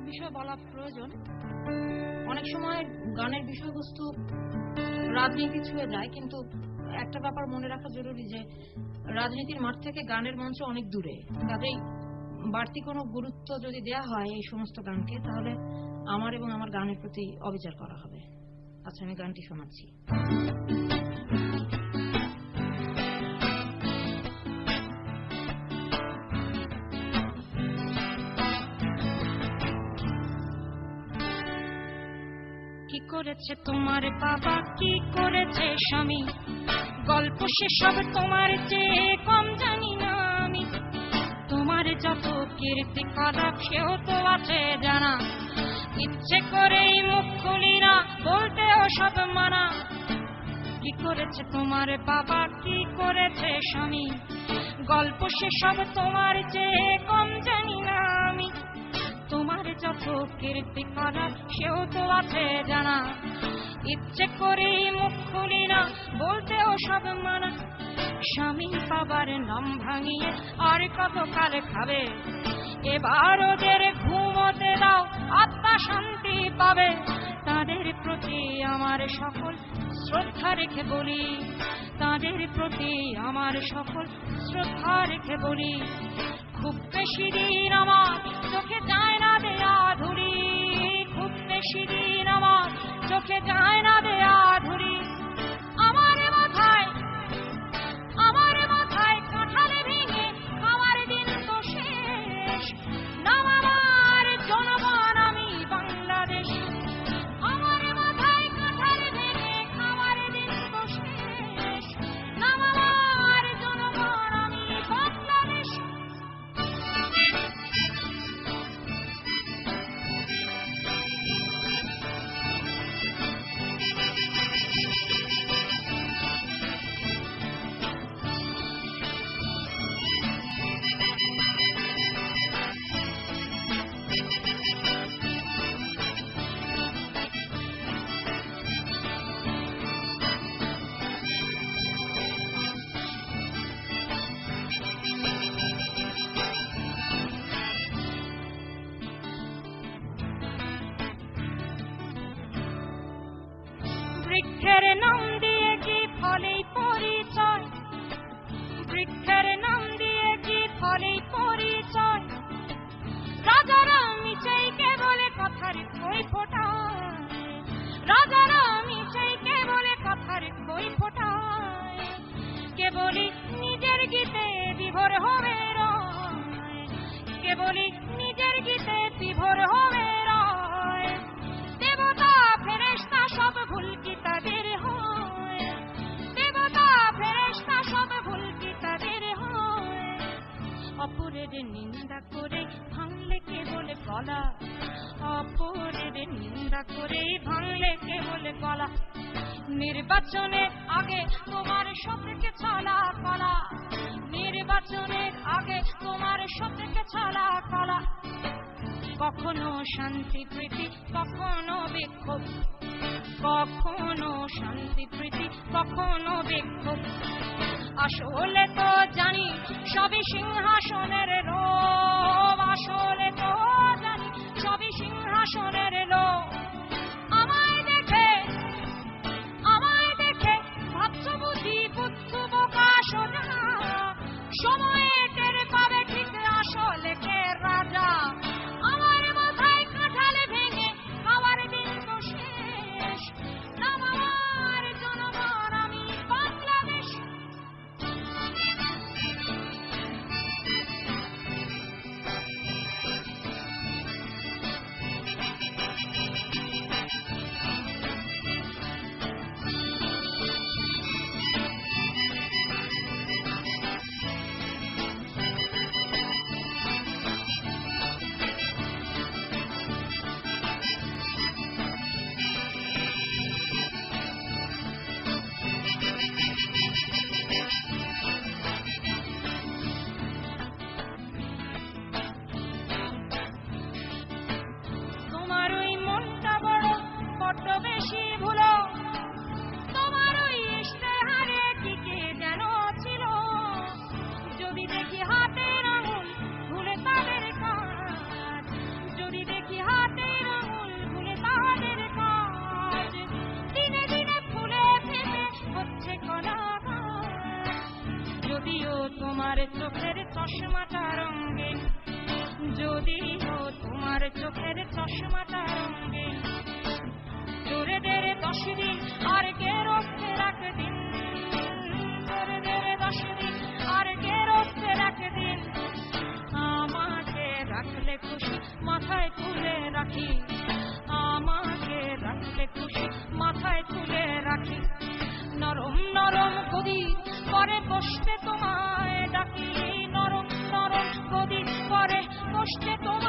বিষয় বলা প্রয়োজন। অনেক সময় গানের বিষয়বস্তু রাজনীতি ছুঁয়ে যায়, কিন্তু একটা ব্যাপার মনে রাখা জরুরি যে রাজনীতির মাঠ থেকে গানের মঞ্চ অনেক দূরে। কাজেই বাড়তি কোনো গুরুত্ব যদি দেয়া হয় এই সমস্ত গানকে, তাহলে আমার এবং আমার গানের প্রতি অবিচার করা হবে। আচ্ছা, আমি গানটি শোনাচ্ছি। কি করেছে তোমার বাবা, কি করেছে স্বামী, গল্প সেসব তোমার চেয়ে কম জানি না আমি। তোমার যত কীর্তি কলাপ সেও তো আছে জানা, ইচ্ছে করেই মুখ খুলি না, বলতেও সব মানা। কি করেছে তোমার বাবা, কি করেছে স্বামী, গল্প সেসব তোমার চেয়ে কম জানি না আমি। তোমার যত কীর্তি কলাপ সেও তো আছে জানা, ইচ্ছে করেই মুখ খুলি না, বলতেও সব মানা। স্বামী বাবার নাম ভাঙিয়ে আর কত কাল খাবে, এবার ওদের ঘুমোতে দাও, আত্মা শান্তি পাবে। তাদের প্রতি আমার সকল শ্রদ্ধা রেখে বলি, তাদের প্রতি আমার সকল শ্রদ্ধা রেখে বলি। খুব বেশি দিন আমার চোখে যায় না দেয়া ধুলি, খুব বেশি দিন আমার চোখে যায় না দেয়া ধুলি। আমার মাথায় কাঁঠালে ভেঙে খাওয়ার দিন তো শেষ, নাম আমার জনগণ আমি বাংলাদেশ। আমার মাথায় কাঁঠালে ভেঙে খাওয়ার দিন তো শেষ, নাম আমার জনগণ আমি বাংলাদেশ। বৃক্ষের নাম দিয়ে কি ফলেই পরিচয়, বৃক্ষের নাম দিয়ে কি ফলেই পরিচয়। রাজারা মিচাইকে বলে কথার কই ফোটায়, রাজারা মিচাইকে বলে কথার কই ফোটায়। কেবলই নিজের গীতে বিভোর হবে রয়, কেবলই নিজের গীতে বিভোর হবে রয়। দেবতা ফেরেশতা সব ভুল কি তাদের হয়, দেবতা ফেরেশতা সব ভুল কি তাদের হয়। অপরের নিন্দা করে ভাঙলে কে বলে গলা, অপরের নিন্দা করে ভাঙলে কে বলে গলা। নির্বাচনের আগে তোমার শত্রুকে ছলা কলা, নির্বাচনের আগে তোমার শত্রুকে ছলা কলা। কখনো শান্তি প্রীতি কখনো বিক্ষোভ, কখনো শান্তি প্রীতি কখনো বিক্ষোভ। আসলে তো জানি সবই সিংহাসনের লোভ, আসলে তো জানি সবই সিংহাসনের লোভ। আমায় দেখে ভাবছো বুঝি বুদ্ধ বোকা সোজা, সময়ে টের পাবে ঠিক আসলে কে রাজা। আমার মাথায় কাঁঠালে ভেঙে খাওয়ার দিন তো শেষ, নাম আমার জনগণ আমি বাংলাদেশ। তোমার ওই মনটা বড় বড্ড বেশি ভুলো, তোমার ওই ইশতেহারে টিকে যেন ছিল। যদি দেখি হাতের আঙুল ভুলে তাদের কাজ, যদি দেখি হাত যদিও তোমার চোখের চশমাটা রঙিন, যদিও তোমার চোখের চশমাটা রঙিন। চোরেদের 10 দিন আর গেরস্তের 1 দিন, চোরেদের 10 দিন আর গেরস্তের 1 দিন। আমাকে রাখলে খুশি মাথায় তুলে রাখি, আমাকে রাখলে খুশি মাথায় তুলে রাখি। নরম নরম গদি করে বসতে তোমায় ডাকি, নরম নরম গদি করে বসতে তোমায়